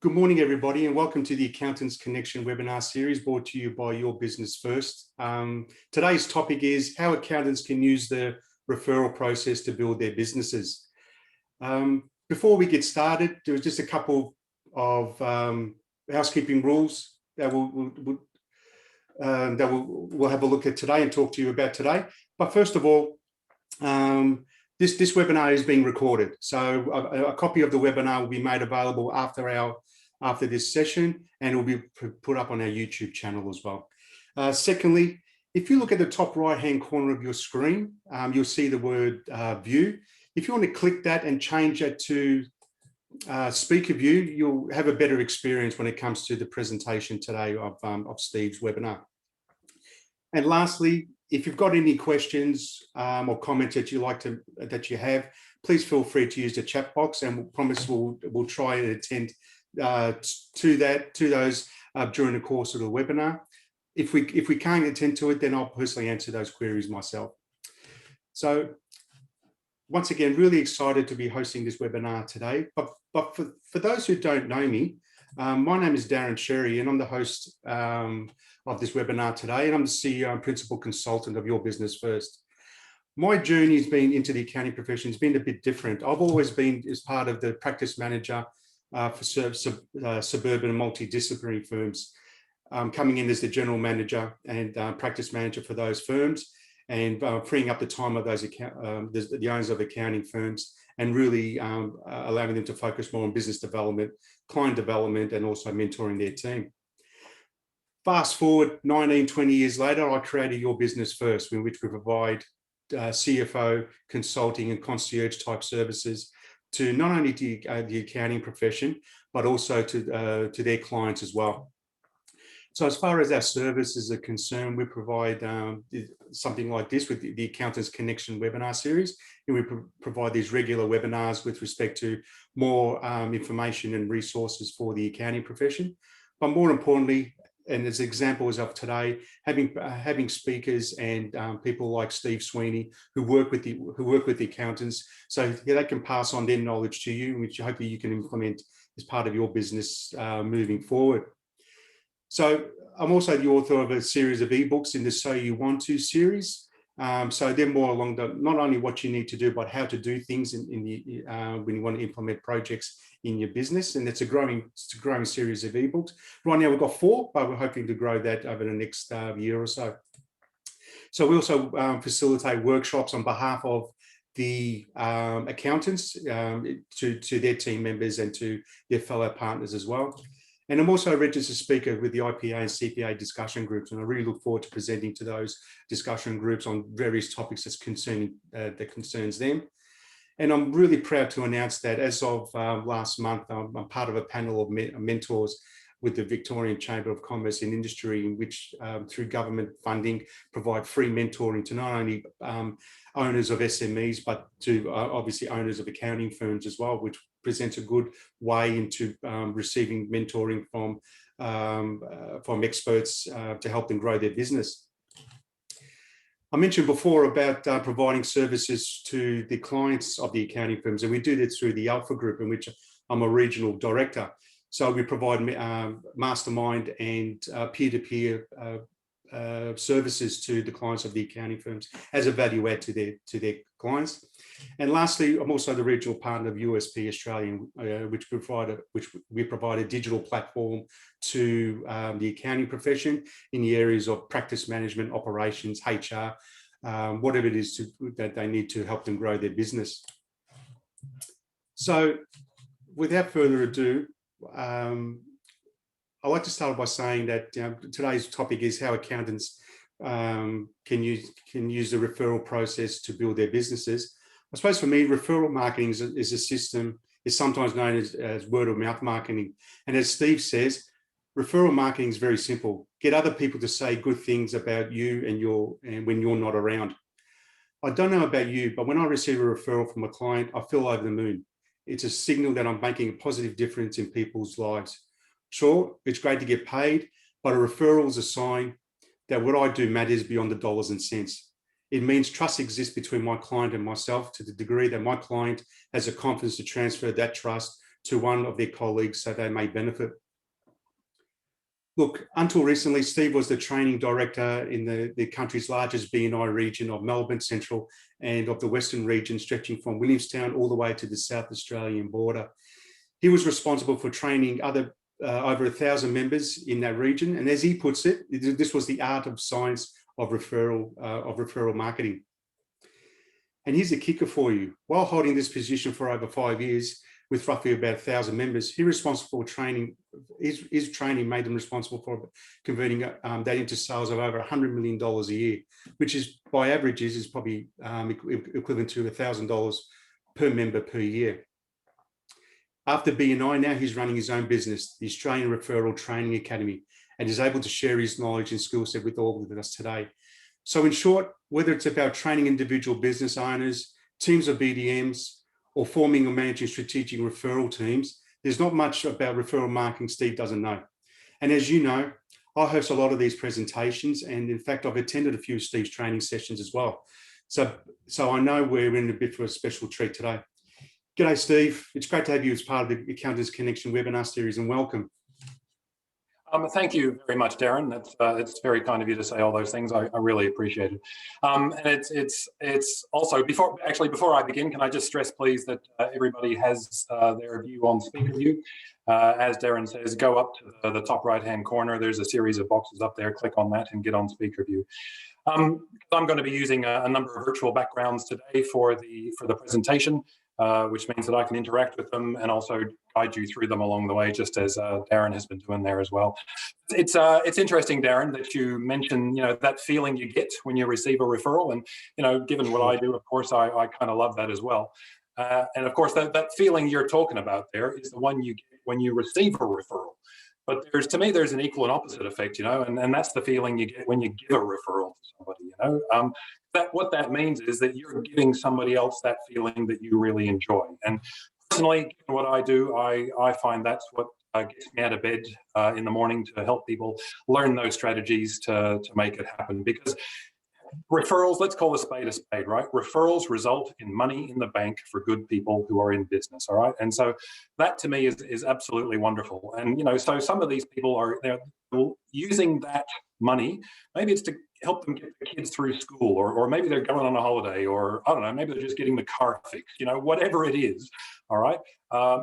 Good morning, everybody, and welcome to the Accountants Connection webinar series brought to you by Your Business First. Today's topic is how accountants can use the referral process to build their businesses. Before we get started, there was just a couple of housekeeping rules that we'll have a look at today and talk to you about today. But first of all, this webinar is being recorded, so a copy of the webinar will be made available after this session, and it will be put up on our YouTube channel as well. Secondly, if you look at the top right-hand corner of your screen, you'll see the word view. If you want to click that and change it to speaker view, you'll have a better experience when it comes to the presentation today of Steve's webinar. And lastly, if you've got any questions or comments that you have, please feel free to use the chat box, and we'll promise we'll try and attend to those during the course of the webinar. If we can't attend to it, then I'll personally answer those queries myself. So once again, really excited to be hosting this webinar today. But for those who don't know me, my name is Darren Xerri, and I'm the host of this webinar today, and I'm the CEO and Principal Consultant of Your Business First. My journey has been into the accounting profession has been a bit different. I've always been as part of the practice manager for suburban and multidisciplinary firms, coming in as the general manager and practice manager for those firms, and freeing up the time of those the owners of accounting firms, and really allowing them to focus more on business development, client development, and also mentoring their team. Fast forward 19, 20 years later, I created Your Business First, in which we provide CFO, consulting, and concierge type services to not only the accounting profession, but also to their clients as well. So as far as our services are concerned, we provide something like this with the Accountants Connection webinar series, and we provide these regular webinars with respect to more information and resources for the accounting profession. But more importantly, and as examples of today, having speakers and people like Sweeney who work with the accountants, so they can pass on their knowledge to you, which hopefully you can implement as part of your business moving forward. So I'm also the author of a series of ebooks in the So You Want To series. So they're more along not only what you need to do, but how to do things when you want to implement projects in your business. And it's a growing series of ebooks. Right now we've got 4, but we're hoping to grow that over the next year or so. So we also facilitate workshops on behalf of the accountants to their team members and to their fellow partners as well. And I'm also a registered speaker with the IPA and CPA discussion groups, and I really look forward to presenting to those discussion groups on various topics that concerns them. And I'm really proud to announce that as of last month, I'm part of a panel of mentors with the Victorian Chamber of Commerce and Industry, in which through government funding provide free mentoring to not only owners of SMEs, but to obviously owners of accounting firms as well, which presents a good way into receiving mentoring from experts to help them grow their business. I mentioned before about providing services to the clients of the accounting firms, and we do that through the Alpha Group, in which I'm a regional director. So we provide mastermind and peer-to-peer services to the clients of the accounting firms as a value add to their clients. And lastly, I'm also the regional partner of USP Australian, which we provide a digital platform to the accounting profession in the areas of practice management, operations, HR, whatever it is that they need to help them grow their business. So without further ado, I'd like to start by saying that today's topic is how accountants can use the referral process to build their businesses. I suppose for me, referral marketing is a system, is sometimes known as word of mouth marketing. And as Steve says, referral marketing is very simple. Get other people to say good things about you and when you're not around. I don't know about you, but when I receive a referral from a client, I feel over the moon. It's a signal that I'm making a positive difference in people's lives. Sure, it's great to get paid, but a referral is a sign that what I do matters beyond the dollars and cents. It means trust exists between my client and myself to the degree that my client has the confidence to transfer that trust to one of their colleagues so they may benefit. Look, until recently, Steve was the training director in the country's largest BNI region of Melbourne Central and of the Western region, stretching from Williamstown all the way to the South Australian border. He was responsible for training over 1,000 members in that region. And as he puts it, this was the art of science of referral marketing. And here's the kicker for you. While holding this position for over 5 years, with roughly about 1,000 members, he responsible for training. His training made them responsible for converting that into sales of over $100 million a year, which is by averages is probably equivalent to $1,000 per member per year. After BNI, now he's running his own business, the Australian Referral Training Academy, and is able to share his knowledge and skill set with all of us today. So in short, whether it's about training individual business owners, teams of BDMs, or forming or managing strategic referral teams, there's not much about referral marketing Steve doesn't know. And as you know, I host a lot of these presentations, and in fact, I've attended a few of Steve's training sessions as well. So I know we're in a bit for a special treat today. G'day, Steve. It's great to have you as part of the Accountants Connection webinar series, and welcome. Thank you very much, Darren. It's very kind of you to say all those things. I really appreciate it. And it's also before I begin, can I just stress, please, that everybody has their view on speaker view. As Darren says, go up to the top right-hand corner. There's a series of boxes up there. Click on that and get on speaker view. I'm going to be using a number of virtual backgrounds today for the presentation, which means that I can interact with them and also guide you through them along the way, just as Darren has been doing there as well. It's interesting, Darren, that you mention, that feeling you get when you receive a referral, and given what I do, of course, I kind of love that as well. And of course, that feeling you're talking about there is the one you get when you receive a referral. But to me, there's an equal and opposite effect, and that's the feeling you get when you give a referral to somebody, what that means is that you're giving somebody else that feeling that you really enjoy. And personally, what I do, I find that's what gets me out of bed in the morning to help people learn those strategies to make it happen. Because referrals, let's call a spade, right? Referrals result in money in the bank for good people who are in business, all right? And so that to me is absolutely wonderful. And, so some of these people they're using that money, maybe it's to help them get the kids through school, or maybe they're going on a holiday, or I don't know, maybe they're just getting the car fixed, whatever it is, all right?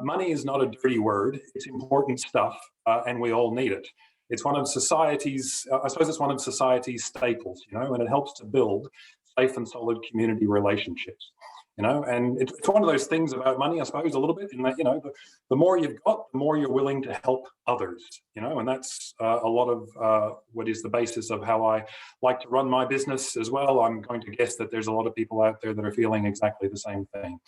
Money is not a dirty word. It's important stuff, and we all need it. It's one of society's, I suppose it's one of society's staples, and it helps to build safe and solid community relationships, and it's one of those things about money, I suppose, a little bit, in that, the more you've got, the more you're willing to help others, and that's a lot of what is the basis of how I like to run my business as well. I'm going to guess that there's a lot of people out there that are feeling exactly the same thing.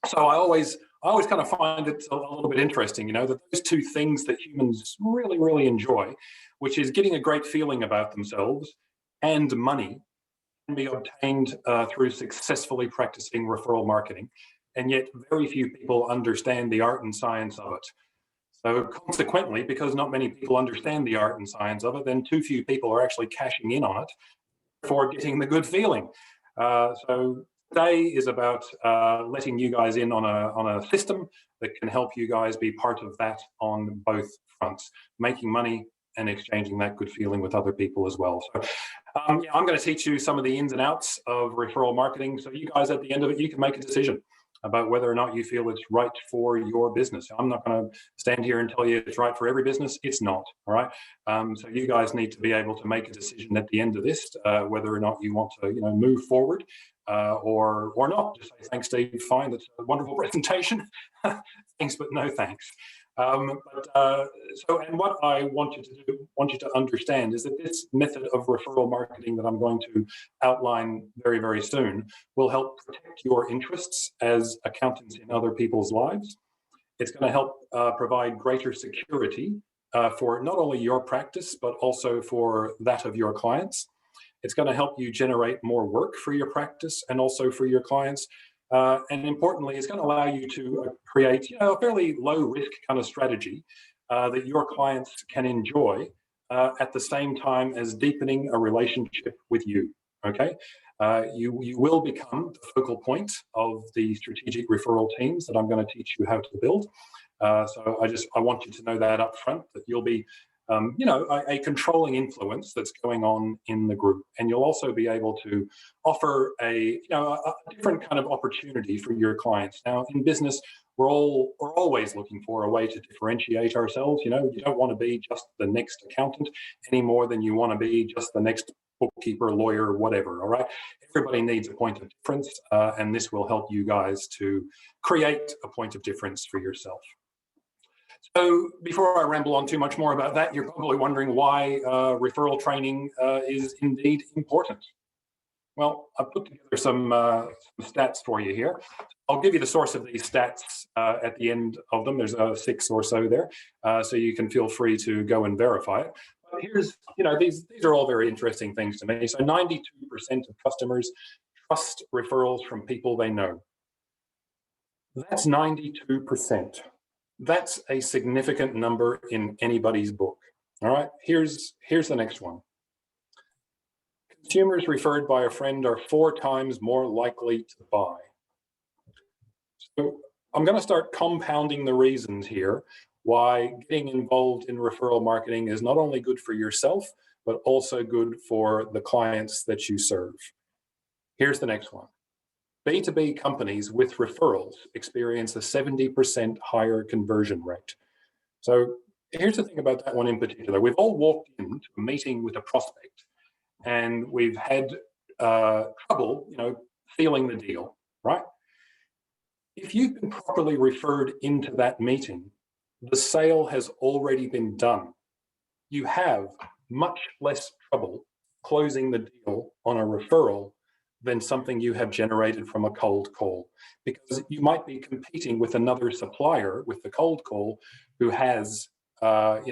So I always kind of find it a little bit interesting, that those two things that humans really, really enjoy, which is getting a great feeling about themselves and money, can be obtained through successfully practicing referral marketing. And yet very few people understand the art and science of it. So consequently, because not many people understand the art and science of it, then too few people are actually cashing in on it for getting the good feeling. So today is about letting you guys in on a system that can help you guys be part of that on both fronts, making money and exchanging that good feeling with other people as well. So I'm going to teach you some of the ins and outs of referral marketing. So you guys, at the end of it, you can make a decision about whether or not you feel it's right for your business. I'm not going to stand here and tell you it's right for every business. It's not, all right? So you guys need to be able to make a decision at the end of this, whether or not you want to, move forward or not. Just say, thanks, Steve, fine, that's a wonderful presentation. Thanks, but no thanks. And what I want you to understand is that this method of referral marketing that I'm going to outline very, very soon will help protect your interests as accountants in other people's lives. It's going to help provide greater security for not only your practice, but also for that of your clients. It's going to help you generate more work for your practice and also for your clients. And importantly, it's going to allow you to create a fairly low-risk kind of strategy that your clients can enjoy at the same time as deepening a relationship with you, okay? You will become the focal point of the strategic referral teams that I'm going to teach you how to build. So I want you to know that up front, that you'll be a controlling influence that's going on in the group, and you'll also be able to offer a different kind of opportunity for your clients. Now, in business, we're always looking for a way to differentiate ourselves. You don't want to be just the next accountant any more than you want to be just the next bookkeeper, lawyer, whatever. All right, everybody needs a point of difference, and this will help you guys to create a point of difference for yourself. So before I ramble on too much more about that, you're probably wondering why referral training is indeed important. Well, I've put together some stats for you here. I'll give you the source of these stats at the end of them. There's 6 or so there, so you can feel free to go and verify it. But here's, these are all very interesting things to me. So 92% of customers trust referrals from people they know. That's 92%. That's a significant number in anybody's book. All right, here's the next one. Consumers referred by a friend are 4 times more likely to buy. So I'm going to start compounding the reasons here why getting involved in referral marketing is not only good for yourself, but also good for the clients that you serve. Here's the next one. B2B companies with referrals experience a 70% higher conversion rate. So here's the thing about that one in particular. We've all walked into a meeting with a prospect and we've had trouble, feeling the deal, right? If you've been properly referred into that meeting, the sale has already been done. You have much less trouble closing the deal on a referral than something you have generated from a cold call, because you might be competing with another supplier with the cold call who has got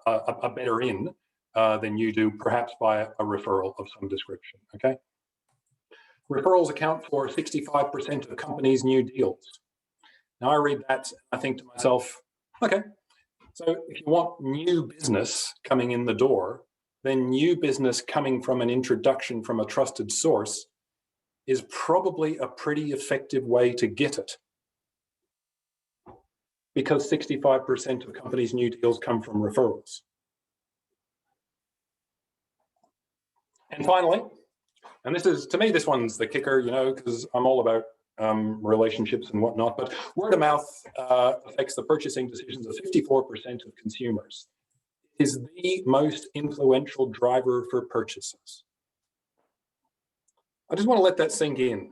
a better in than you do, perhaps by a referral of some description. Okay, referrals account for 65% of companies' new deals. Now I read that, I think to myself, okay, so if you want new business coming in the door, then new business coming from an introduction from a trusted source is probably a pretty effective way to get it, because 65% of companies' new deals come from referrals. And finally, and this is, to me, this one's the kicker, because I'm all about relationships and whatnot, but word of mouth affects the purchasing decisions of 54% of consumers. It is the most influential driver for purchases. I just want to let that sink in.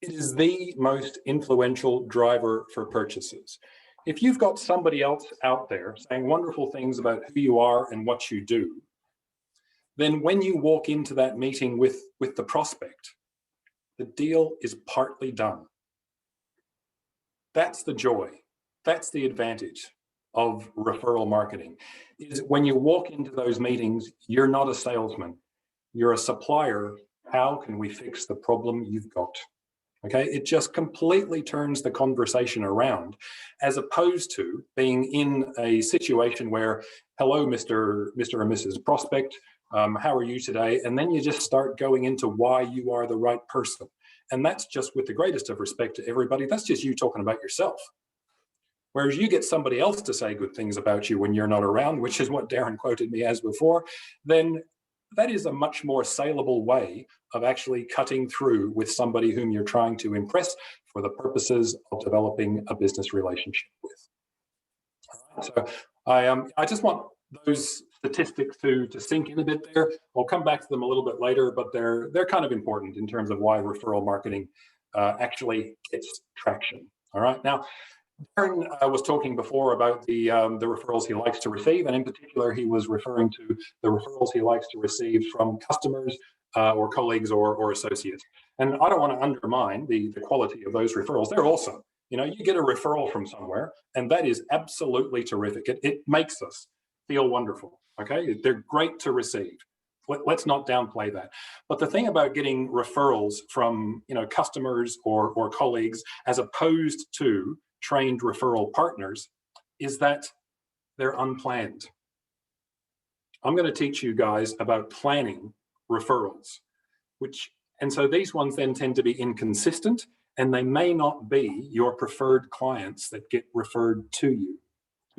It is the most influential driver for purchases. If you've got somebody else out there saying wonderful things about who you are and what you do, then when you walk into that meeting with the prospect, the deal is partly done. That's the joy. That's the advantage of referral marketing, is when you walk into those meetings, you're not a salesman, you're a supplier. How can we fix the problem you've got? Okay, it just completely turns the conversation around, as opposed to being in a situation where, hello, Mr. or Mrs. Prospect, how are you today? And then you just start going into why you are the right person. And that's just, with the greatest of respect to everybody, that's just you talking about yourself. Whereas you get somebody else to say good things about you when you're not around, which is what Darren quoted me as before, then that is a much more saleable way of actually cutting through with somebody whom you're trying to impress for the purposes of developing a business relationship with. So I just want those statistics to sink in a bit there. I'll come back to them a little bit later, but they're kind of important in terms of why referral marketing actually gets traction. All right, now Darren was talking before about the referrals he likes to receive, and in particular, he was referring to the referrals he likes to receive from customers or colleagues or associates. And I don't want to undermine the quality of those referrals. They're awesome. You get a referral from somewhere, and that is absolutely terrific. It makes us feel wonderful. Okay, they're great to receive. Let's not downplay that. But the thing about getting referrals from customers or colleagues, as opposed to trained referral partners, is that they're unplanned. I'm going to teach you guys about planning referrals, and so these ones then tend to be inconsistent and they may not be your preferred clients that get referred to you.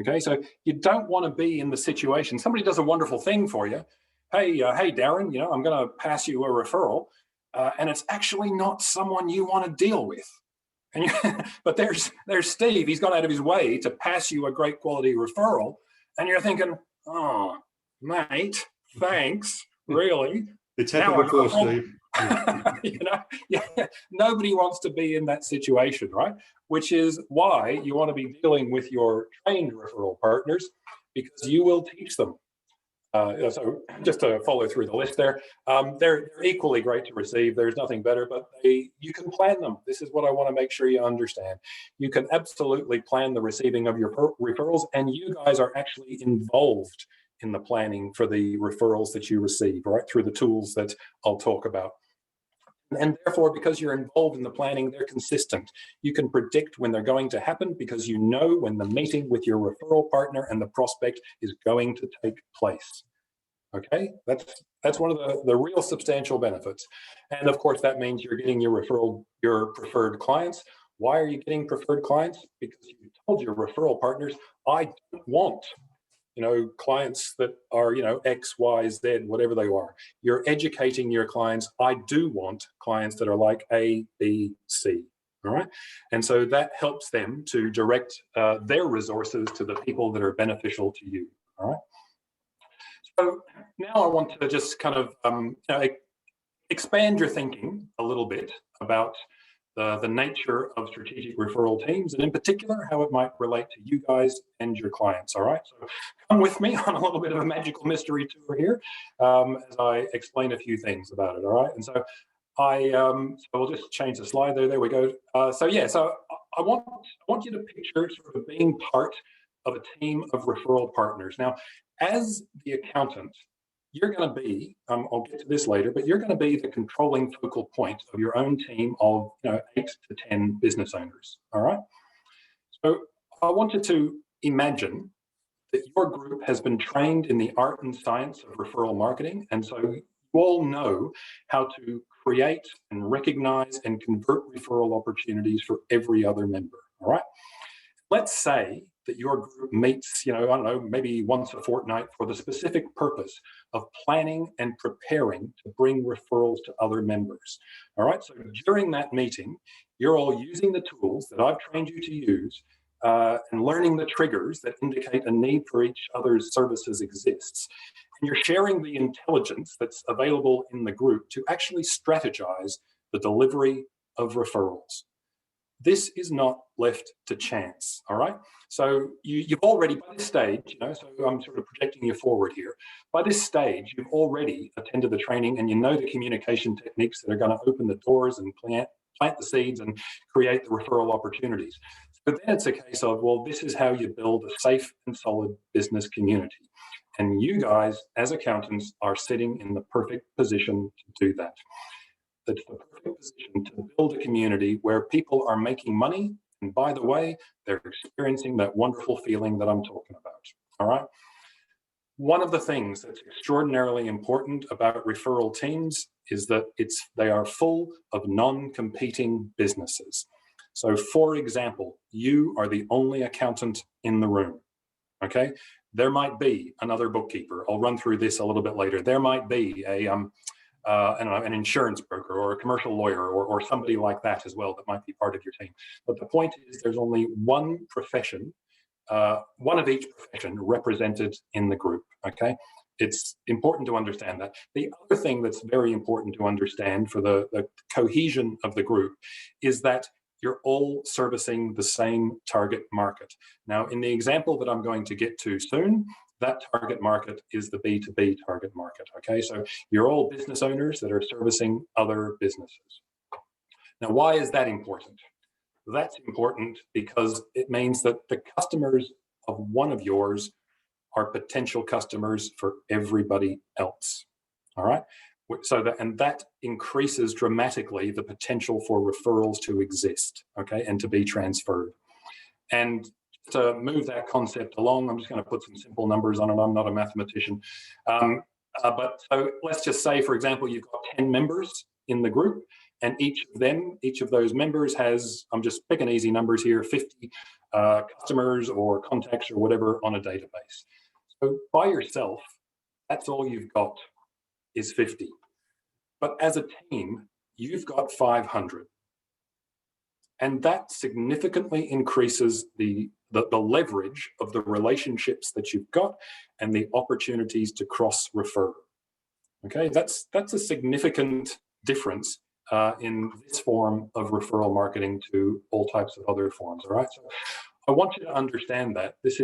Okay, so you don't want to be in the situation, somebody does a wonderful thing for you. Hey, Darren, I'm going to pass you a referral, and it's actually not someone you want to deal with. And but there's Steve. He's gone out of his way to pass you a great quality referral, and you're thinking, oh, mate, thanks, really. It's happened before, Steve. Nobody wants to be in that situation, right? Which is why you want to be dealing with your trained referral partners, because you will teach them. So just to follow through the list there, they're equally great to receive. There's nothing better, but you can plan them. This is what I want to make sure you understand. You can absolutely plan the receiving of your referrals, and you guys are actually involved in the planning for the referrals that you receive, right, through the tools that I'll talk about. And therefore, because you're involved in the planning, they're consistent. You can predict when they're going to happen because you know when the meeting with your referral partner and the prospect is going to take place. Okay, that's one of the real substantial benefits. And of course, that means you're getting your preferred clients. Why are you getting preferred clients? Because you told your referral partners, I don't want clients that are, X, Y, Z, whatever they are. You're educating your clients. I do want clients that are like A, B, C. All right. And so that helps them to direct their resources to the people that are beneficial to you. All right. So now I want to just kind of expand your thinking a little bit about the nature of strategic referral teams, and in particular, how it might relate to you guys and your clients, all right? So come with me on a little bit of a magical mystery tour here as I explain a few things about it, all right? And so so we'll just change the slide there. There we go. So I want you to picture sort of being part of a team of referral partners. Now, as the accountant, you're going to be, I'll get to this later, but you're going to be the controlling focal point of your own team of 8 to 10 business owners, all right? So I want you to imagine that your group has been trained in the art and science of referral marketing, and so you all know how to create and recognize and convert referral opportunities for every other member, all right? Let's say that your group meets, I don't know, maybe once a fortnight for the specific purpose of planning and preparing to bring referrals to other members. All right, so during that meeting, you're all using the tools that I've trained you to use and learning the triggers that indicate a need for each other's services exists. And you're sharing the intelligence that's available in the group to actually strategize the delivery of referrals. This is not left to chance, all right? So you've already, by this stage, so I'm sort of projecting you forward here. By this stage, you've already attended the training and you know the communication techniques that are going to open the doors and plant the seeds and create the referral opportunities. So then it's a case of, well, this is how you build a safe and solid business community. And you guys, as accountants, are sitting in the perfect position to do that. That's the perfect position to build a community where people are making money. And by the way, they're experiencing that wonderful feeling that I'm talking about. All right. One of the things that's extraordinarily important about referral teams is that they are full of non-competing businesses. So for example, you are the only accountant in the room. Okay. There might be another bookkeeper. I'll run through this a little bit later. There might be an insurance broker or a commercial lawyer or somebody like that as well that might be part of your team. But the point is there's only one profession, one of each profession represented in the group, okay? It's important to understand that. The other thing that's very important to understand for the cohesion of the group is that you're all servicing the same target market. Now, in the example that I'm going to get to soon, that target market is the B2B target market, okay? So you're all business owners that are servicing other businesses. Now, why is that important? That's important because it means that the customers of one of yours are potential customers for everybody else, all right? So that increases dramatically the potential for referrals to exist, okay, and to be transferred. And to move that concept along, I'm just going to put some simple numbers on it. I'm not a mathematician. But so let's just say, for example, you've got 10 members in the group and each of those members has, I'm just picking easy numbers here, 50 customers or contacts or whatever on a database. So by yourself, that's all you've got is 50. But as a team, you've got 500. And that significantly increases the leverage of the relationships that you've got and the opportunities to cross-refer. Okay, that's a significant difference in this form of referral marketing to all types of other forms, all right? So I want you to understand that it's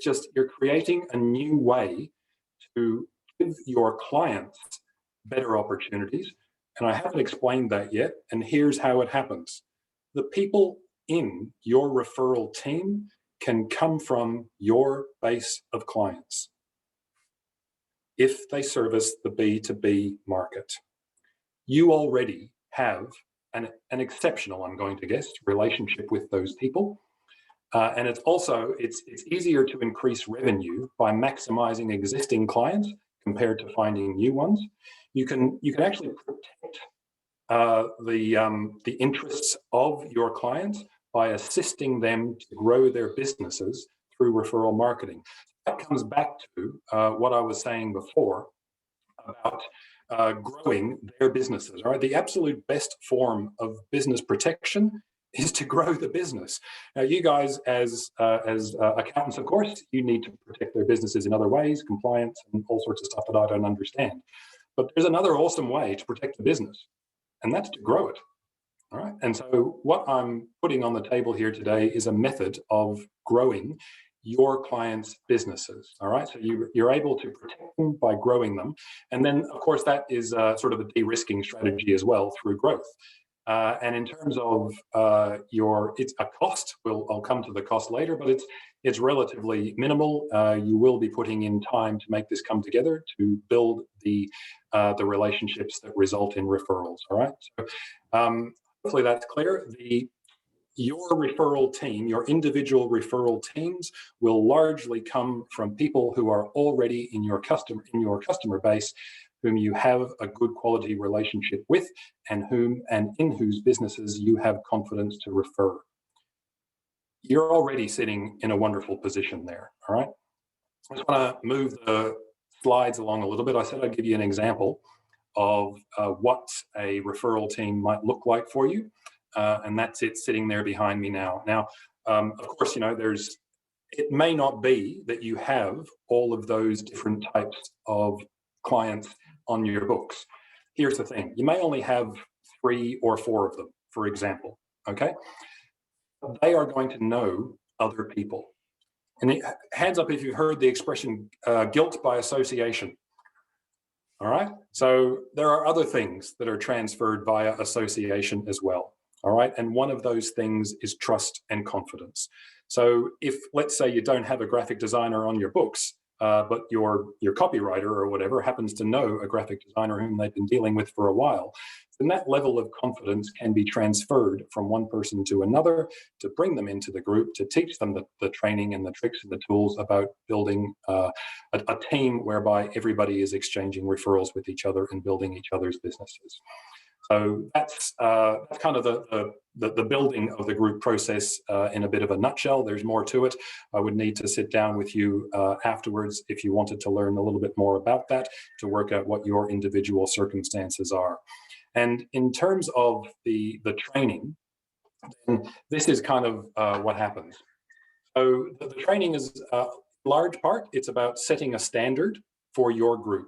just, you're creating a new way to give your clients better opportunities. And I haven't explained that yet, and here's how it happens. The people in your referral team can come from your base of clients if they service the B2B market. You already have an exceptional, I'm going to guess, relationship with those people. And it's easier to increase revenue by maximizing existing clients compared to finding new ones. You can actually protect the interests of your clients by assisting them to grow their businesses through referral marketing. That comes back to what I was saying before about growing their businesses. All right, the absolute best form of business protection is to grow the business. Now, you guys, as accountants, of course, you need to protect their businesses in other ways, compliance and all sorts of stuff that I don't understand. But there's another awesome way to protect the business, and that's to grow it. All right. And so what I'm putting on the table here today is a method of growing your clients' businesses. All right. So you're able to protect them by growing them. And then, of course, that is sort of a de-risking strategy as well through growth. And in terms of it's a cost, I'll come to the cost later, but it's relatively minimal. You will be putting in time to make this come together to build the relationships that result in referrals. All right. So hopefully that's clear. Your referral team, your individual referral teams, will largely come from people who are already in your customer base, whom you have a good quality relationship with, and in whose businesses you have confidence to refer. You're already sitting in a wonderful position there. All right. I just want to move the slides along a little bit. I said I'd give you an example of what a referral team might look like for you. And that's it sitting there behind me now. Now, of course, it may not be that you have all of those different types of clients on your books. Here's the thing. You may only have 3 or 4 of them, for example, okay? They are going to know other people. And hands up if you've heard the expression guilt by association. All right? So there are other things that are transferred via association as well. All right, and one of those things is trust and confidence. So if, let's say, you don't have a graphic designer on your books, but your copywriter or whatever happens to know a graphic designer whom they've been dealing with for a while, then that level of confidence can be transferred from one person to another to bring them into the group, to teach them the training and the tricks and the tools about building a team whereby everybody is exchanging referrals with each other and building each other's businesses. So that's kind of the building of the group process in a bit of a nutshell. There's more to it. I would need to sit down with you afterwards if you wanted to learn a little bit more about that, to work out what your individual circumstances are. And in terms of the training, then this is kind of what happens. So the training is large part, it's about setting a standard for your group.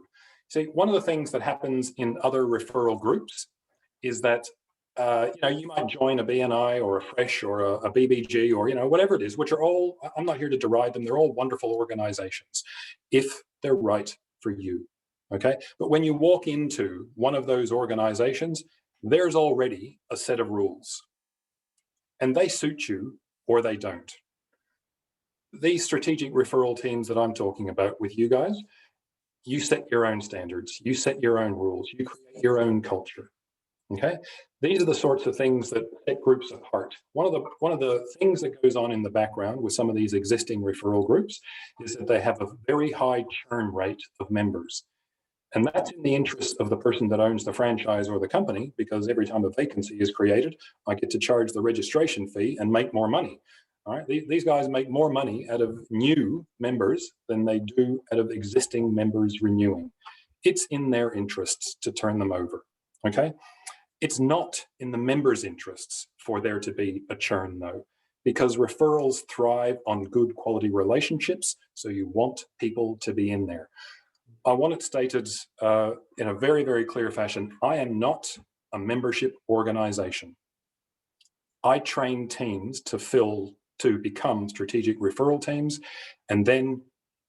See, one of the things that happens in other referral groups is that you might join a BNI or a Fresh or a BBG or whatever it is, which are all, I'm not here to deride them, they're all wonderful organizations if they're right for you. Okay, but when you walk into one of those organizations, there's already a set of rules, and they suit you or they don't. These strategic referral teams that I'm talking about with you guys, you set your own standards, you set your own rules, you create your own culture. Okay, these are the sorts of things that set groups apart. One of the things that goes on in the background with some of these existing referral groups is that they have a very high churn rate of members. And that's in the interest of the person that owns the franchise or the company, because every time a vacancy is created, I get to charge the registration fee and make more money. All right, these guys make more money out of new members than they do out of existing members renewing. It's in their interests to turn them over, okay? It's not in the members' interests for there to be a churn though, because referrals thrive on good quality relationships, so you want people to be in there. I want it stated in a very, very clear fashion. I am not a membership organization. I train teams to become strategic referral teams, and then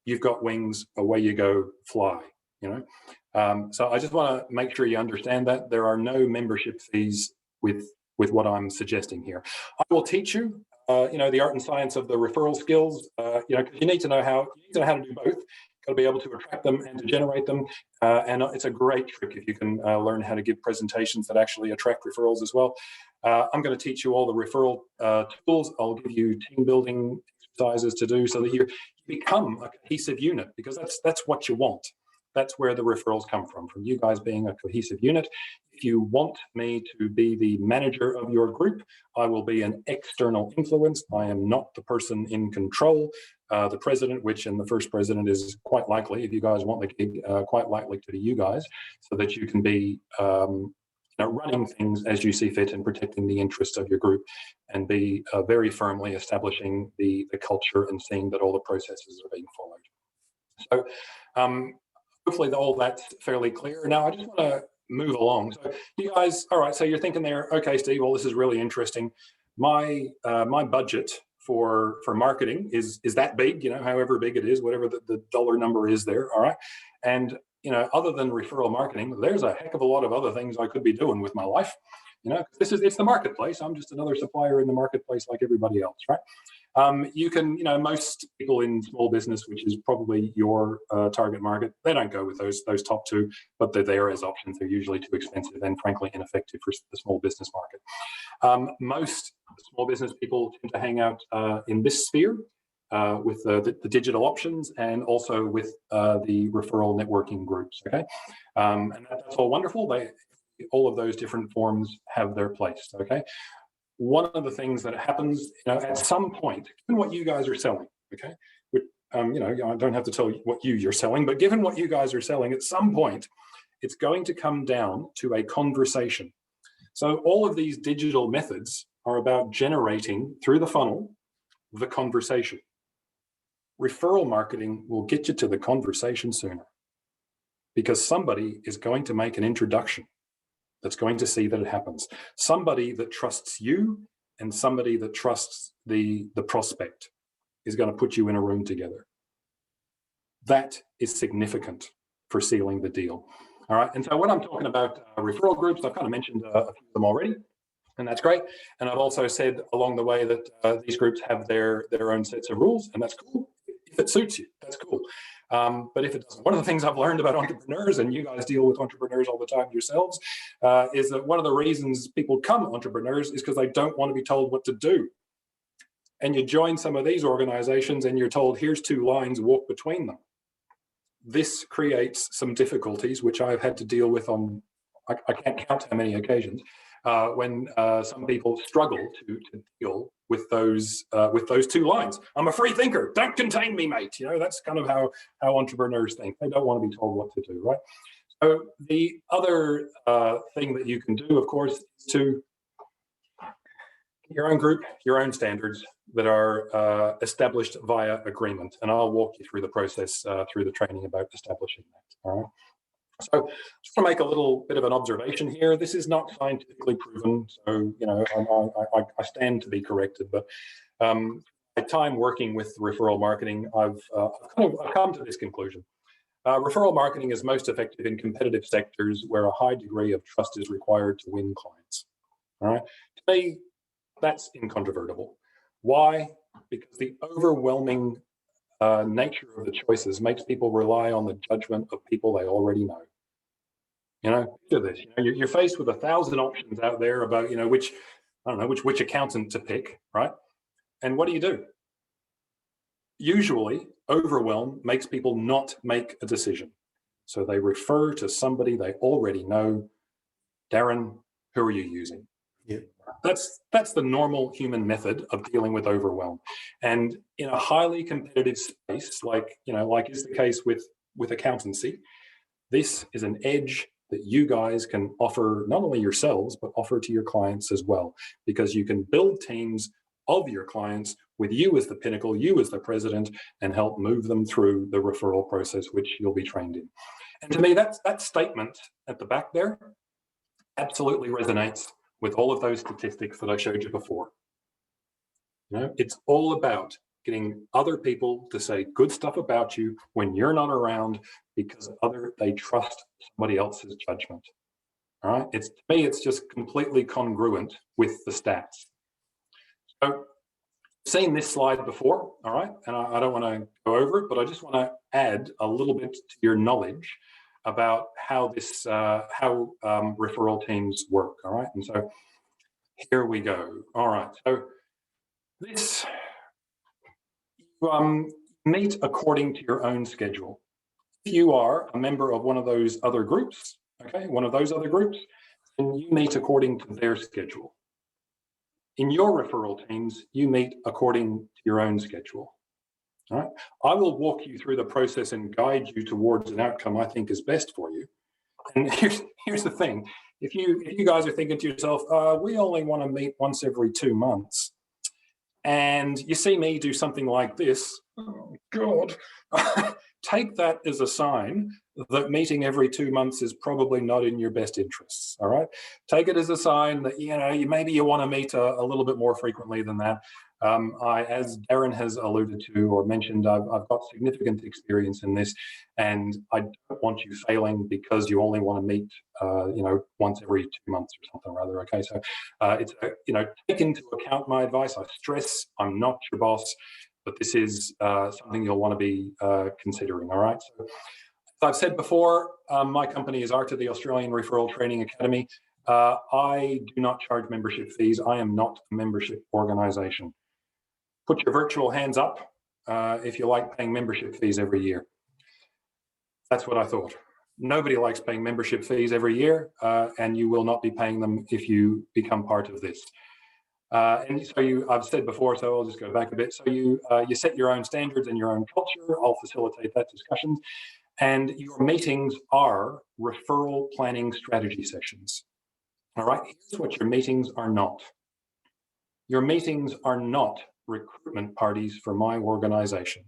you've got wings, away you go, fly, you know? So I just want to make sure you understand that there are no membership fees with what I'm suggesting here. I will teach you, you know, the art and science of the referral skills, you know, because you need to know how to do both. Got to be able to attract them and to generate them, and it's a great trick if you can learn how to give presentations that actually attract referrals as well. I'm going to teach you all the referral tools. I'll give you team building exercises to do so that you become a cohesive unit, because that's what you want. That's where the referrals come from you guys being a cohesive unit. If you want me to be the manager of your group, I will be an external influence. I am not the person in control. The president, and the first president is quite likely, if you guys want the gig, quite likely to be you guys, so that you can be you know, running things as you see fit and protecting the interests of your group, and be very firmly establishing the culture and seeing that all the processes are being followed. So hopefully all that's fairly clear. Now I just want to move along. So you guys, all right, so you're thinking there, okay, Steve, well, this is really interesting. My budget for marketing is that big, you know, however big it is, whatever the dollar number is there, all right? And, you know, other than referral marketing, there's a heck of a lot of other things I could be doing with my life. You know, it's the marketplace. I'm just another supplier in the marketplace like everybody else, right? You can, you know, most people in small business, which is probably your target market, they don't go with those top two, but they're there as options. They're usually too expensive and frankly ineffective for the small business market. Most small business people tend to hang out in this sphere with the digital options, and also with the referral networking groups, okay? And that's all wonderful. All of those different forms have their place, okay? One of the things that happens, you know, at some point, given what you guys are selling, okay, which, you know, I don't have to tell you what you're selling, but given what you guys are selling, at some point, it's going to come down to a conversation. So all of these digital methods are about generating through the funnel the conversation. Referral marketing will get you to the conversation sooner, because somebody is going to make an introduction that's going to see that it happens. Somebody that trusts you and somebody that trusts the prospect is going to put you in a room together. That is significant for sealing the deal. All right, and so when I'm talking about referral groups, I've kind of mentioned a few of them already, and that's great. And I've also said along the way that these groups have their own sets of rules, and that's cool. If it suits you, that's cool. But if it doesn't, one of the things I've learned about entrepreneurs, and you guys deal with entrepreneurs all the time yourselves, is that one of the reasons people come entrepreneurs is because they don't want to be told what to do. And you join some of these organizations and you're told, here's 2 lines, walk between them. This creates some difficulties, which I've had to deal with on, I can't count how many occasions, when some people struggle to deal with those 2 lines. I'm a free thinker. Don't contain me, mate. You know, that's kind of how entrepreneurs think. They don't want to be told what to do, right? So the other thing that you can do, of course, is to get your own group, your own standards that are established via agreement. And I'll walk you through the process through the training about establishing that. All right. So just to make a little bit of an observation here, this is not scientifically proven, so you know I stand to be corrected. But my time working with referral marketing, I've come to this conclusion: referral marketing is most effective in competitive sectors where a high degree of trust is required to win clients. All right, to me, that's incontrovertible. Why? Because the overwhelming nature of the choices makes people rely on the judgment of people they already know. You know, do this. You know, you're faced with 1,000 options out there about, you know, which accountant to pick, right? And what do? Usually, overwhelm makes people not make a decision. So they refer to somebody they already know. Darren, who are you using? Yeah. That's the normal human method of dealing with overwhelm. And in a highly competitive space, like is the case with accountancy, this is an edge that you guys can offer not only yourselves, but offer to your clients as well, because you can build teams of your clients with you as the pinnacle, you as the president, and help move them through the referral process, which you'll be trained in. And to me, that statement at the back there absolutely resonates with all of those statistics that I showed you before. It's all about getting other people to say good stuff about you when you're not around, because they trust somebody else's judgment. All right. To me, it's just completely congruent with the stats. So you've seen this slide before, all right, and I don't want to go over it, but I just want to add a little bit to your knowledge about how referral teams work. All right. And so here we go. All right. So this meet according to your own schedule. If you are a member of one of those other groups, then you meet according to their schedule. In your referral teams, you meet according to your own schedule. All right. I will walk you through the process and guide you towards an outcome I think is best for you. And here's the thing: if you guys are thinking to yourself, we only want to meet once every 2 months, and you see me do something like this, oh God, take that as a sign that meeting every 2 months is probably not in your best interests. All right, take it as a sign that maybe you want to meet a little bit more frequently than that. As Darren has alluded to or mentioned, I've got significant experience in this, and I don't want you failing because you only want to meet, once every 2 months or something rather. Okay, so take into account my advice. I stress I'm not your boss, but this is something you'll want to be considering. All right. So, as I've said before, my company is ARTA, the Australian Referral Training Academy. I do not charge membership fees. I am not a membership organisation. Put your virtual hands up if you like paying membership fees every year. That's what I thought. Nobody likes paying membership fees every year, and you will not be paying them if you become part of this. And so I've said before, so I'll just go back a bit. So you set your own standards and your own culture. I'll facilitate that discussion. And your meetings are referral planning strategy sessions. All right, here's what your meetings are not. Your meetings are not recruitment parties for my organization.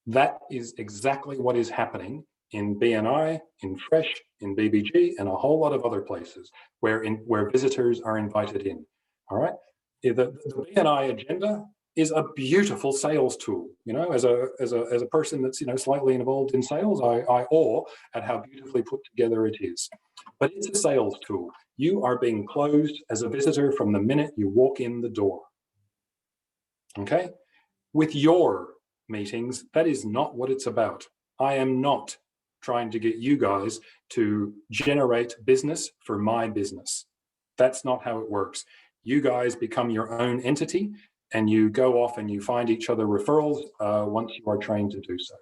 That is exactly what is happening in BNI, in Fresh, in BBG, and a whole lot of other places where visitors are invited in. All right, the BNI agenda is a beautiful sales tool. As a person that's slightly involved in sales, I awe at how beautifully put together it is. But it's a sales tool. You are being closed as a visitor from the minute you walk in the door. Okay? With your meetings, that is not what it's about. I am not trying to get you guys to generate business for my business. That's not how it works. You guys become your own entity, and you go off and you find each other referrals once you are trained to do so.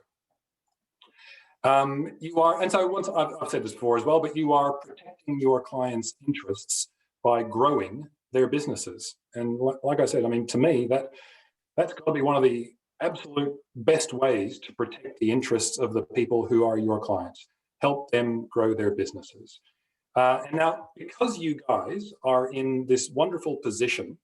And so once I've said this before as well, but you are protecting your clients' interests by growing their businesses. And like I said, to me, that's got to be one of the absolute best ways to protect the interests of the people who are your clients. Help them grow their businesses. And now, because you guys are in this wonderful position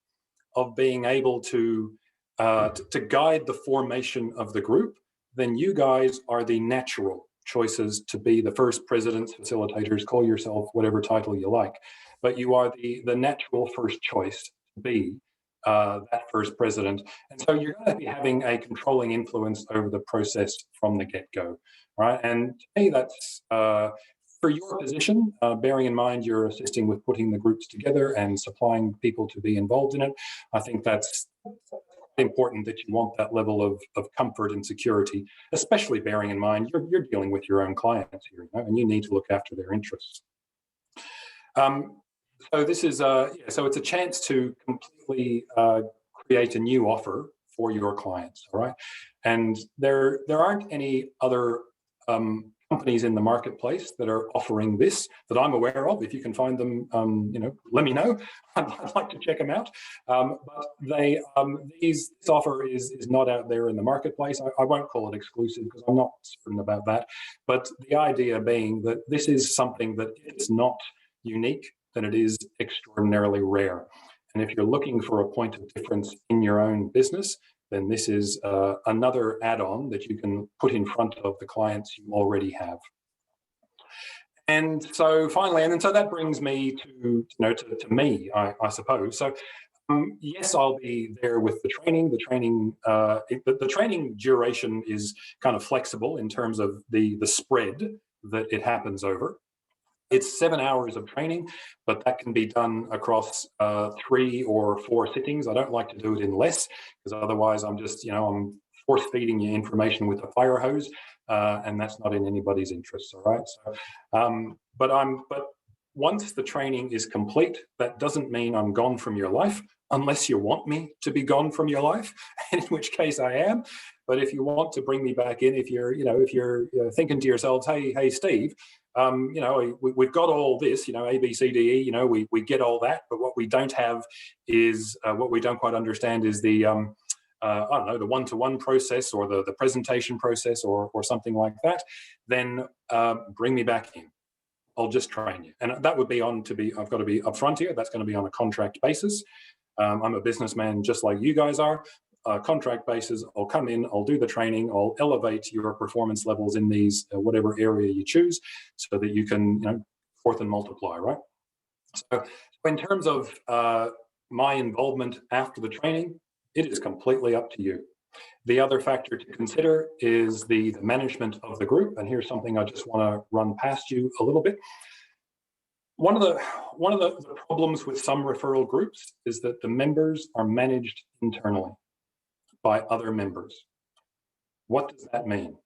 of being able to guide the formation of the group, then you guys are the natural choices to be the first presidents, facilitators, call yourself whatever title you like, but you are the natural first choice to be that first president. And so you're going to be having a controlling influence over the process from the get-go, right? And to me, that's for your position, bearing in mind you're assisting with putting the groups together and supplying people to be involved in it. I think that's important that you want that level of comfort and security, especially bearing in mind you're dealing with your own clients here, and you need to look after their interests. So this is so it's a chance to completely create a new offer for your clients, all right? And there aren't any other companies in the marketplace that are offering this that I'm aware of. If you can find them, let me know. I'd like to check them out. But this offer is not out there in the marketplace. I won't call it exclusive because I'm not certain about that. But the idea being that this is something that is not unique, then it is extraordinarily rare. And if you're looking for a point of difference in your own business, then this is another add-on that you can put in front of the clients you already have. And so finally, and so that brings me to me, I suppose. So yes, I'll be there with the training. The training duration is kind of flexible in terms of the spread that it happens over. It's 7 hours of training, but that can be done across 3 or 4 sittings. I don't like to do it in less because otherwise I'm just, I'm force feeding you information with a fire hose, and that's not in anybody's interest. All right. So, but once the training is complete, that doesn't mean I'm gone from your life, unless you want me to be gone from your life, in which case I am. But if you want to bring me back in, if you're thinking to yourselves, hey, Steve. We've got all this, A, B, C, D, E, we get all that, but what we don't have is, what we don't quite understand is the, the one-to-one process or the presentation process or something like that, then bring me back in. I'll just train you. And that would be I've got to be upfront here, that's going to be on a contract basis. I'm a businessman just like you guys are. Contract basis, I'll come in, I'll do the training, I'll elevate your performance levels in these, whatever area you choose, so that you can, forth and multiply, right? So in terms of my involvement after the training, it is completely up to you. The other factor to consider is the management of the group. And here's something I just want to run past you a little bit. One of the problems with some referral groups is that the members are managed internally by other members. What does that mean?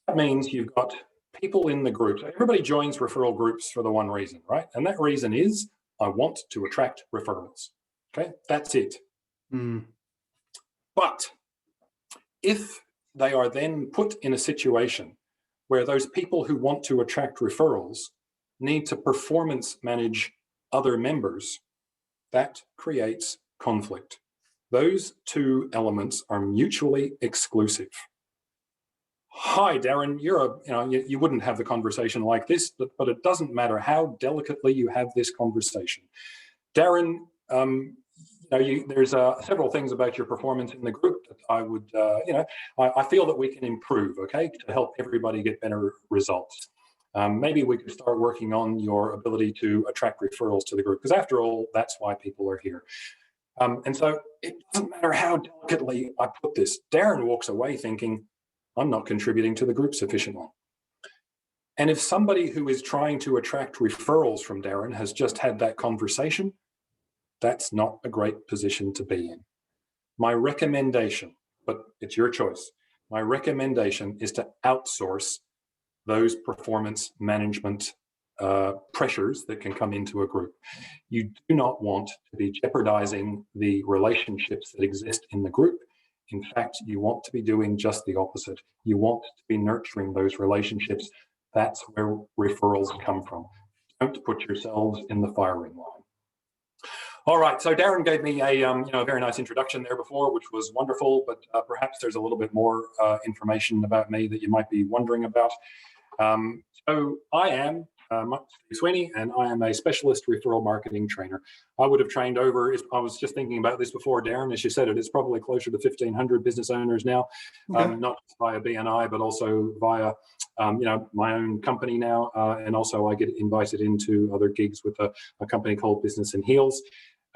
That means you've got people in the group. So everybody joins referral groups for the one reason, right? And that reason is, I want to attract referrals. Okay, that's it. But if they are then put in a situation where those people who want to attract referrals need to performance manage other members, that creates conflict. Those two elements are mutually exclusive. Hi, Darren, you wouldn't have the conversation like this, but it doesn't matter how delicately you have this conversation. Darren, there's several things about your performance in the group that I would, I feel that we can improve, okay, to help everybody get better results. Maybe we could start working on your ability to attract referrals to the group, because after all, that's why people are here. And so it doesn't matter how delicately I put this. Darren walks away thinking, I'm not contributing to the group sufficiently. And if somebody who is trying to attract referrals from Darren has just had that conversation, that's not a great position to be in. My recommendation, but it's your choice, my recommendation is to outsource those performance management pressures that can come into a group. You do not want to be jeopardizing the relationships that exist in the group. In fact, you want to be doing just the opposite. You want to be nurturing those relationships. That's where referrals come from. Don't put yourselves in the firing line. All right, so Darren gave me a very nice introduction there before, which was wonderful, but perhaps there's a little bit more information about me that you might be wondering about. So I am Sweeney, and I am a specialist referral marketing trainer. I would have trained over, I was just thinking about this before, Darren, as you said, it's probably closer to 1,500 business owners now, okay. Not just via BNI, but also via, my own company now. And also I get invited into other gigs with a company called Business in Heels.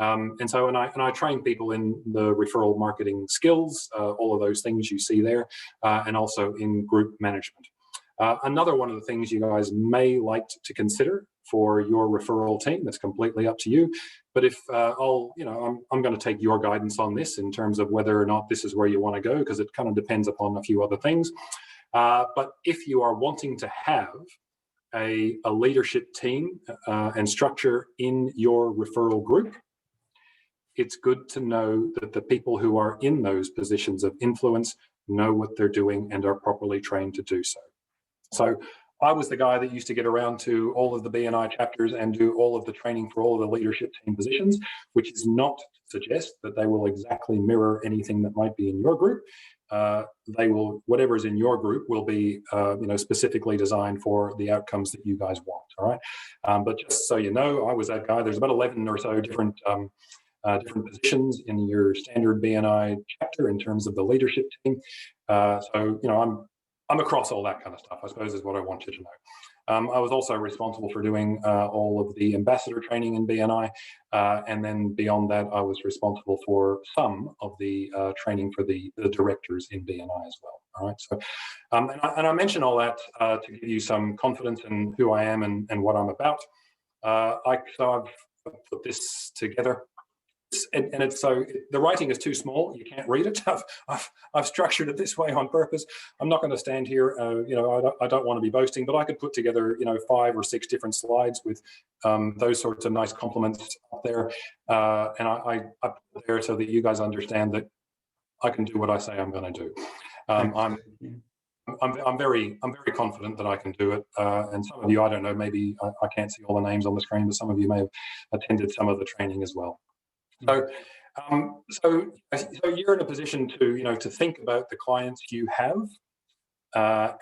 And I train people in the referral marketing skills, all of those things you see there, and also in group management. Another one of the things you guys may like to consider for your referral team, that's completely up to you. But if I'm going to take your guidance on this in terms of whether or not this is where you want to go, because it kind of depends upon a few other things. But if you are wanting to have a leadership team and structure in your referral group, it's good to know that the people who are in those positions of influence know what they're doing and are properly trained to do so. So I was the guy that used to get around to all of the BNI chapters and do all of the training for all of the leadership team positions, which is not to suggest that they will exactly mirror anything that might be in your group. They will, whatever's in your group will be, specifically designed for the outcomes that you guys want. All right. But just so you know, I was that guy. There's about 11 or so different positions in your standard BNI chapter in terms of the leadership team. I'm across all that kind of stuff, I suppose, is what I want you to know. I was also responsible for doing all of the ambassador training in BNI. And then beyond that, I was responsible for some of the training for the directors in BNI as well. All right. So, and I mention all that to give you some confidence in who I am and what I'm about. So I've put this together. And it's so the writing is too small, you can't read it. I've structured it this way on purpose. I'm not going to stand here, I don't want to be boasting, but I could put together 5 or 6 different slides with those sorts of nice compliments up there, and I put it there so that you guys understand that I can do what I say I'm going to do. I'm very confident that I can do it, and some of you, I don't know, maybe I can't see all the names on the screen, but some of you may have attended some of the training as well. So, so you're in a position to think about the clients you have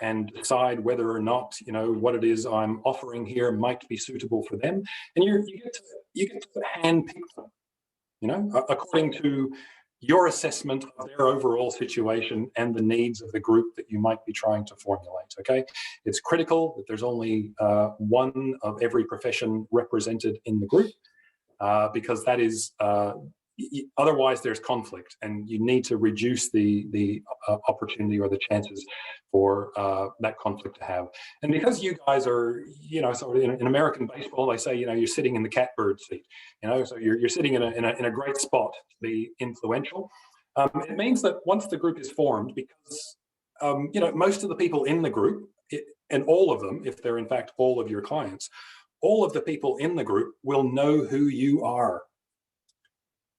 and decide whether or not what it is I'm offering here might be suitable for them, and you get to handpick them, according to your assessment of their overall situation and the needs of the group that you might be trying to formulate. Okay, it's critical that there's only one of every profession represented in the group. Because that is, otherwise there's conflict, and you need to reduce the opportunity or the chances for that conflict to have. And because you guys are, sort of in American baseball, they say, you're sitting in the catbird seat, so you're sitting in a great spot to be influential. It means that once the group is formed, because most of the people in the group, and all of them, if they're in fact all of your clients, all of the people in the group will know who you are.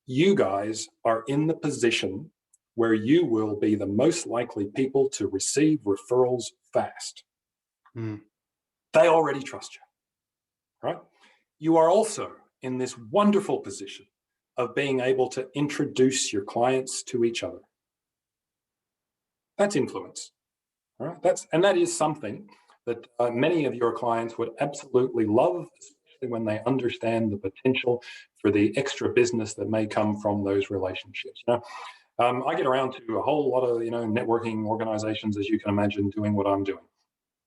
You guys are in the position where you will be the most likely people to receive referrals fast. They already trust you, right? You are also in this wonderful position of being able to introduce your clients to each other. That's influence, right? That is something that many of your clients would absolutely love, especially when they understand the potential for the extra business that may come from those relationships. I get around to a whole lot of networking organizations, as you can imagine, doing what I'm doing.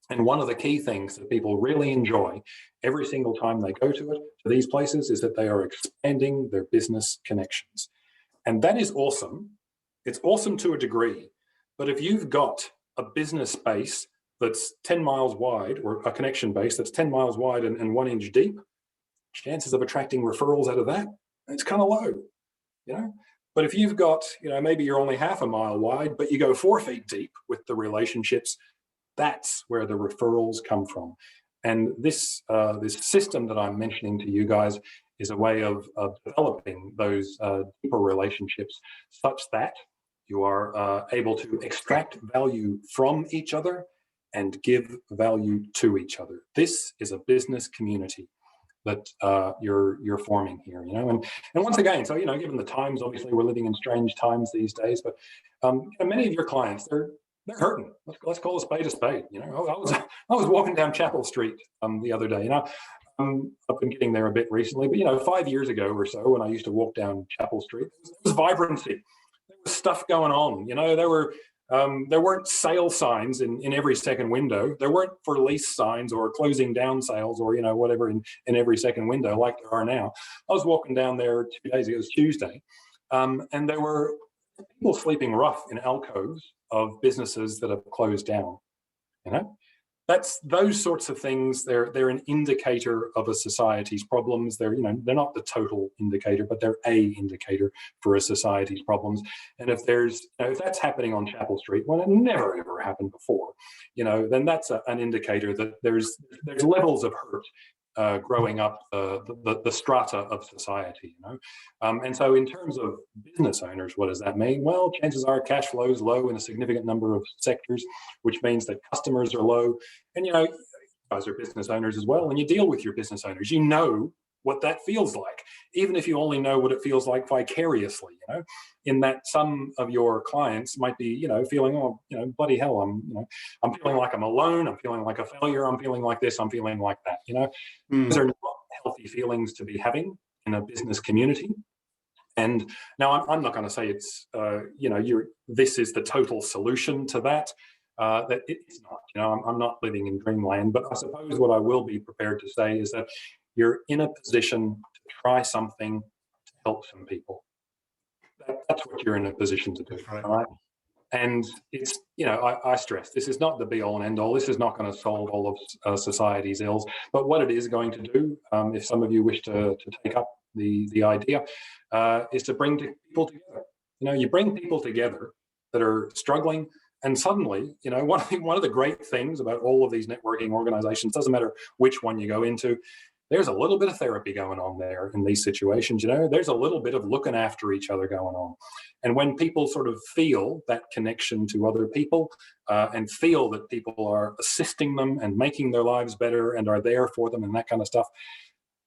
And one of the key things that people really enjoy every single time they go to these places is that they are expanding their business connections. And that is awesome. It's awesome to a degree. But if you've got a business base that's 10 miles wide, or a connection base that's 10 miles wide and 1 inch deep, chances of attracting referrals out of that, it's kind of low, But if you've got, maybe you're only half a mile wide, but you go 4 feet deep with the relationships, that's where the referrals come from. And this system that I'm mentioning to you guys is a way of developing those deeper relationships such that you are able to extract value from each other and give value to each other. This is a business community that you're forming here, and once again, so given the times, obviously we're living in strange times these days, but many of your clients, they're hurting. Let's call a spade a spade. I was walking down Chapel Street the other day. I've been getting there a bit recently, but 5 years ago or so, when I used to walk down Chapel Street, there was vibrancy. There was stuff going on. There weren't sale signs in every second window. There weren't for lease signs or closing down sales or whatever in every second window like there are now. I was walking down there 2 days ago. It was Tuesday, and there were people sleeping rough in alcoves of businesses that have closed down. That's those sorts of things. They're an indicator of a society's problems. They're not the total indicator, but they're a indicator for a society's problems. And if if that's happening on Chapel Street, when it never ever happened before, then that's an indicator that there's levels of hurt growing up the strata of society, you know. And so in terms of business owners, what does that mean? Well, chances are cash flow is low in a significant number of sectors, which means that customers are low. And, you know, you guys are business owners as well, and you deal with your business owners. You know what that feels like, even if you only know what it feels like vicariously, you know, in that some of your clients might be, you know, feeling, oh, you know, bloody hell, I'm feeling like I'm alone, I'm feeling like a failure, I'm feeling like this, I'm feeling like that, you know. Those are not healthy feelings to be having in a business community. And now I'm not going to say it's, you know, this is the total solution to that. That it's not, you know, I'm not living in dreamland, but I suppose what I will be prepared to say is that you're in a position to try something to help some people. That's what you're in a position to do, right. all right? And it's, you know, I stress, this is not the be all and end all. This is not going to solve all of society's ills, but what it is going to do, if some of you wish to take up the idea, is to bring people together. You know, you bring people together that are struggling, and suddenly, you know, one of the great things about all of these networking organizations, doesn't matter which one you go into, there's a little bit of therapy going on there in these situations, you know, there's a little bit of looking after each other going on. And when people sort of feel that connection to other people and feel that people are assisting them and making their lives better and are there for them and that kind of stuff,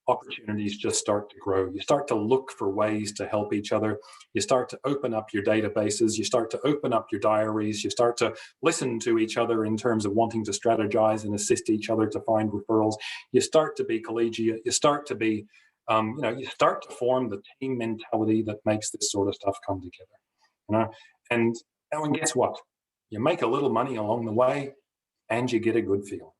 opportunities just start to grow. You start to look for ways to help each other. You start to open up your databases. You start to open up your diaries. You start to listen to each other in terms of wanting to strategize and assist each other to find referrals. You start to be collegiate. You start to be, you know, you start to form the team mentality that makes this sort of stuff come together. You know, and guess what? You make a little money along the way, and you get a good feel.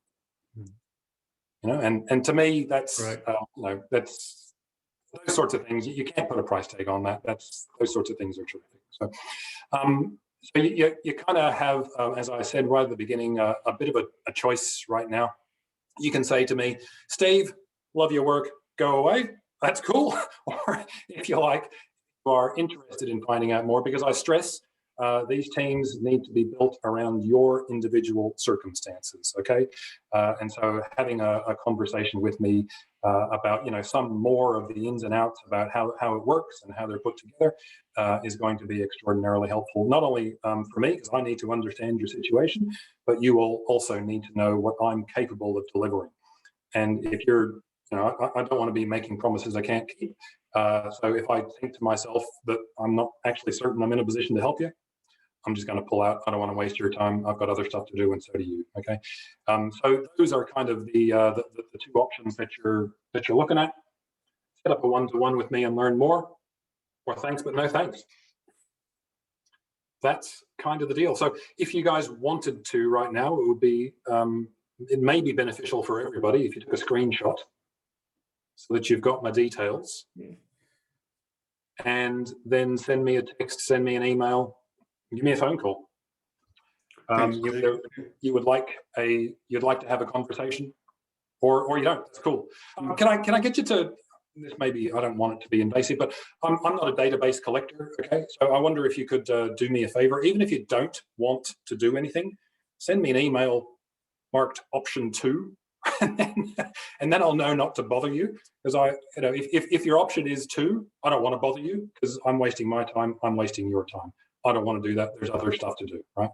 You know, and to me, that's Right. you know, that's those sorts of things. You can't put a price tag on that. Those sorts of things are terrific. So, so you kind of have, as I said right at the beginning, a bit of a choice right now. You can say to me, Steve, love your work, go away. That's cool. Or if you like, you are interested in finding out more, because I stress these teams need to be built around your individual circumstances, okay? And so having a conversation with me about, you know, some more of the ins and outs about how it works and how they're put together is going to be extraordinarily helpful, not only for me, because I need to understand your situation, but you will also need to know what I'm capable of delivering. And if you're, you know, I don't want to be making promises I can't keep. So if I think to myself that I'm not actually certain I'm in a position to help you, I'm just going to pull out. I don't want to waste your time. I've got other stuff to do, and so do you. Okay, so those are kind of the two options that you're looking at. Set up a one-to-one with me and learn more, or thanks but no thanks. That's kind of the deal. So if you guys wanted to right now, it would be it may be beneficial for everybody if you took a screenshot so that you've got my details, and then send me a text, send me an email, give me a phone call. You would like you'd like to have a conversation, or you don't. That's cool. Can I get you to, this maybe, I don't want it to be invasive, but I'm not a database collector. Okay, so I wonder if you could do me a favor, even if you don't want to do anything, send me an email marked option 2, and then I'll know not to bother you, because you know, if your option is 2, I don't want to bother you because I'm wasting my time. I'm wasting your time. I don't want to do that. There's other stuff to do, right?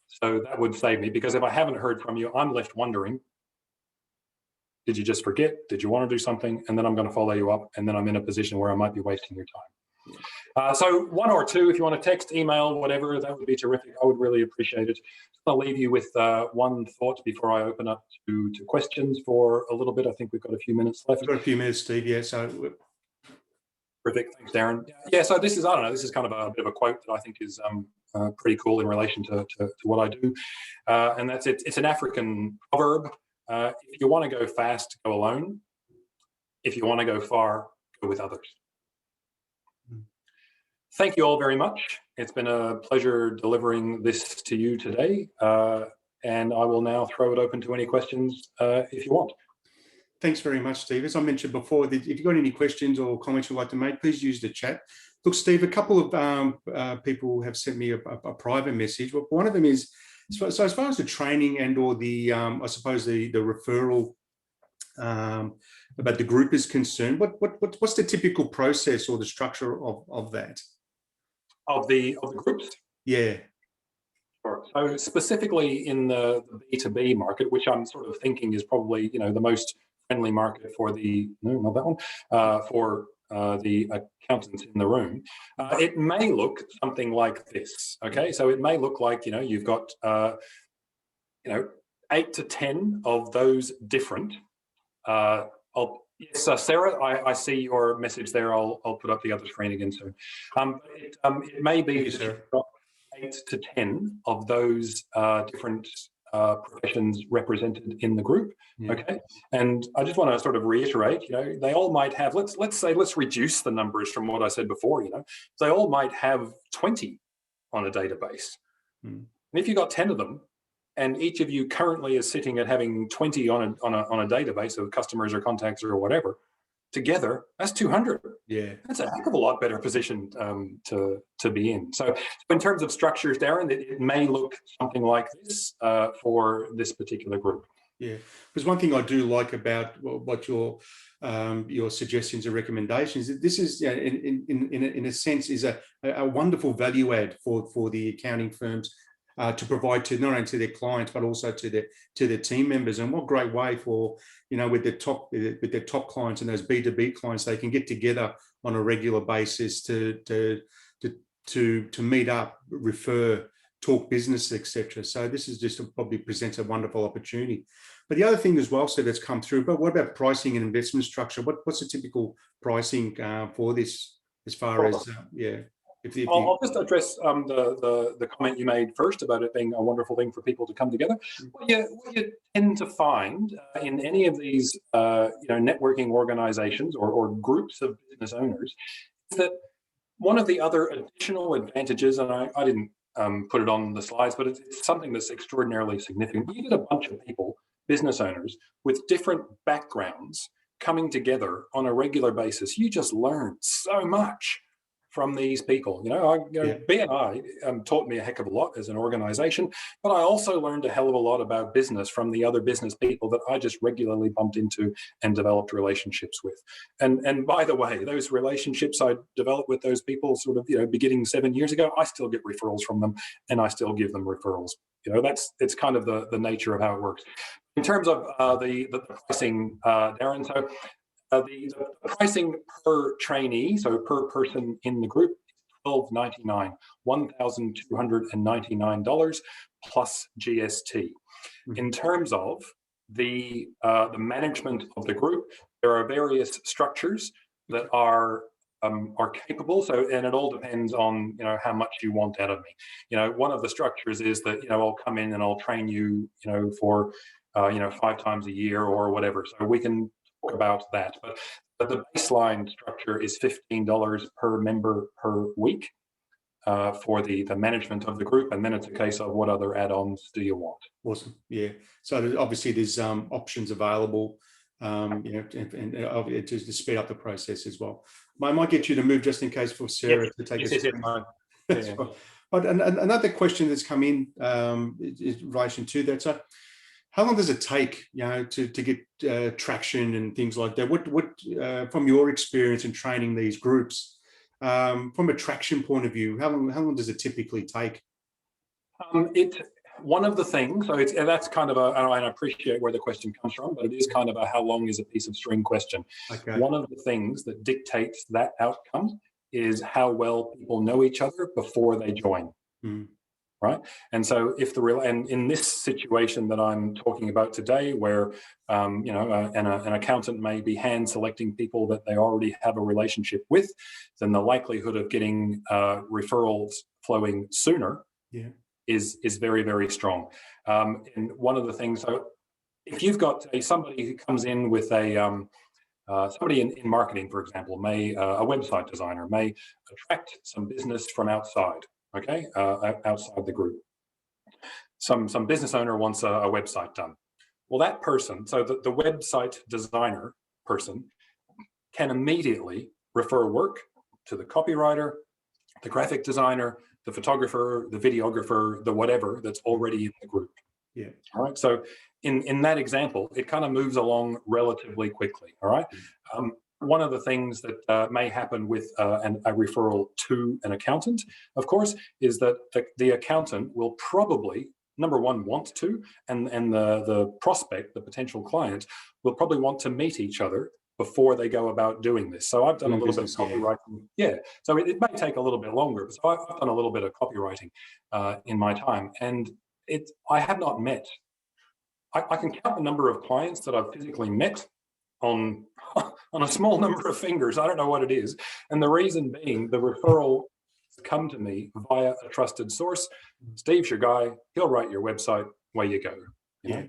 So that would save me, because if I haven't heard from you, I'm left wondering, did you just forget? Did you want to do something? And then I'm going to follow you up, and then I'm in a position where I might be wasting your time. So 1 or 2, if you want to text, email, whatever, that would be terrific. I would really appreciate it. I'll leave you with one thought before I open up to questions for a little bit. I think we've got a few minutes left. We've got a few minutes, Steve. Yeah, so perfect. Thanks, Darren. Yeah, so this is, I don't know, this is kind of a bit of a quote that I think is pretty cool in relation to what I do. And that's it. It's an African proverb. If you want to go fast, go alone. If you want to go far, go with others. Thank you all very much. It's been a pleasure delivering this to you today. And I will now throw it open to any questions if you want. Thanks very much, Steve. As I mentioned before, if you've got any questions or comments you'd like to make, please use the chat. Look, Steve, a couple of people have sent me a private message. One of them is, so as far as the training and or the, I suppose the referral about the group is concerned, what's the typical process or the structure of that? Of the groups? Yeah. Sure. So specifically in the B2B market, which I'm sort of thinking is probably, you know, the most friendly market for the, no, not that one, for the accountants in the room, it may look something like this. Okay, so it may look like, you know, you've got, you know, 8 to 10 of those different. Yes, Sarah, I see your message there. I'll put up the other screen again soon. It may be that you've got 8 to 10 of those different professions represented in the group. Yeah. Okay, and I just want to sort of reiterate, you know, they all might have, let's reduce the numbers from what I said before. You know, they all might have 20 on a database, and if you've got 10 of them, and each of you currently is sitting at having 20 on a database of customers or contacts or whatever, together, that's 200. Yeah, that's a heck of a lot better position to be in. So in terms of structures, Darren, it may look something like this for this particular group. Yeah, because one thing I do like about what your suggestions and recommendations, this is, you know, in a sense, is a wonderful value add for the accounting firms. To provide to not only to their clients but also to their team members. And what great way for, you know, with their top clients and those B2B clients, they can get together on a regular basis to meet up, refer, talk business, etc. So this is just probably presents a wonderful opportunity. But the other thing as well, so that's come through. But what about pricing and investment structure? What's the typical pricing for this, as far as yeah? I'll just address the comment you made first about it being a wonderful thing for people to come together. What you tend to find in any of these you know, networking organizations or groups of business owners is that one of the other additional advantages, and I didn't put it on the slides, but it's something that's extraordinarily significant. You get a bunch of people, business owners, with different backgrounds coming together on a regular basis. You just learn so much from these people. You know, BNI taught me a heck of a lot as an organization, but I also learned a hell of a lot about business from the other business people that I just regularly bumped into and developed relationships with. And by the way, those relationships I developed with those people sort of, you know, beginning 7 years ago, I still get referrals from them and I still give them referrals. You know, it's kind of the nature of how it works. In terms of the pricing, Darren, so the pricing per trainee, so per person in the group, is $12.99, $1,299 plus GST. In terms of the management of the group, there are various structures that are capable. So, and it all depends on, you know, how much you want out of me. You know, one of the structures is that, you know, I'll come in and I'll train you, you know, for you know, 5 times a year or whatever. So we can talk about that, but the baseline structure is $15 per member per week for the management of the group, and then it's a case of what other add-ons do you want. Awesome. Yeah. So obviously there's options available, you know, and to speed up the process as well. I might get you to move just in case for Sarah to take us. Yeah. But another question that's come in relation to that. So, how long does it take, you know, to get traction and things like that? What from your experience in training these groups, from a traction point of view, how long does it typically take? One of the things, so that's kind of and I appreciate where the question comes from, but it is kind of a how long is a piece of string question. Okay. One of the things that dictates that outcome is how well people know each other before they join. Right, and so if and in this situation that I'm talking about today, where you know, an accountant may be hand selecting people that they already have a relationship with, then the likelihood of getting referrals flowing sooner is very, very strong. And one of the things, so if you've got somebody who comes in with a somebody in marketing, for example, a website designer may attract some business from outside. Okay, outside the group. Some business owner wants a website done. Well, that person, so the website designer person, can immediately refer work to the copywriter, the graphic designer, the photographer, the videographer, the whatever that's already in the group. Yeah. All right. So in that example, it kind of moves along relatively quickly. All right. One of the things that may happen with a referral to an accountant, of course, is that the accountant will probably, number one, want to, and the prospect, the potential client, will probably want to meet each other before they go about doing this. So I've done a little bit of copywriting. Yeah. So it may take a little bit longer, but so I've done a little bit of copywriting in my time, and I have not met. I can count the number of clients that I've physically met on a small number of fingers. I don't know what it is. And the reason being, the referral has come to me via a trusted source. Steve's your guy. He'll write your website. Away you go. You know?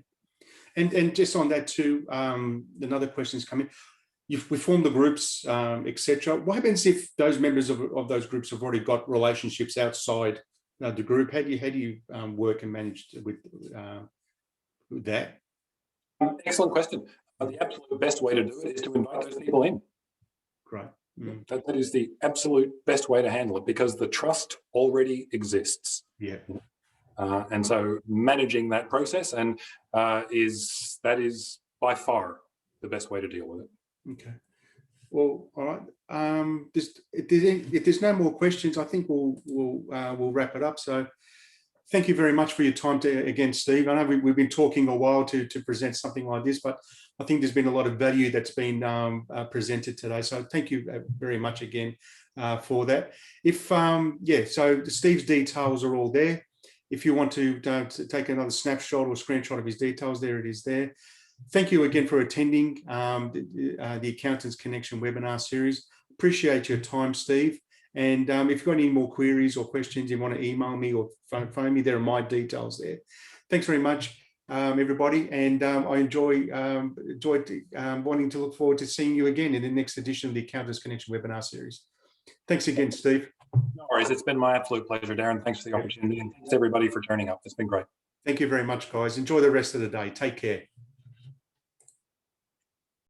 And just on that too, another question's coming. We formed the groups, etc. What happens if those members of those groups have already got relationships outside the group? How do you work and manage with that? Excellent question. The absolute best way to do it is to invite those people in. Great. That is the absolute best way to handle it, because the trust already exists. Yeah. And so managing that process is by far the best way to deal with it. Okay. Well, all right. If there's no more questions, I think we'll wrap it up. So thank you very much for your time again, Steve. I know we've been talking a while to present something like this, but I think there's been a lot of value that's been presented today. So thank you very much again for that. So Steve's details are all there. If you want to take another snapshot or screenshot of his details, there it is there. Thank you again for attending the Accountants Connection webinar series. Appreciate your time, Steve. And if you've got any more queries or questions, you want to email me or phone me, there are my details there. Thanks very much, everybody. And I enjoyed wanting to look forward to seeing you again in the next edition of the Accountants Connection webinar series. Thanks again, Steve. No worries. It's been my absolute pleasure, Darren. Thanks for the opportunity, and thanks everybody for turning up. It's been great. Thank you very much, guys. Enjoy the rest of the day. Take care.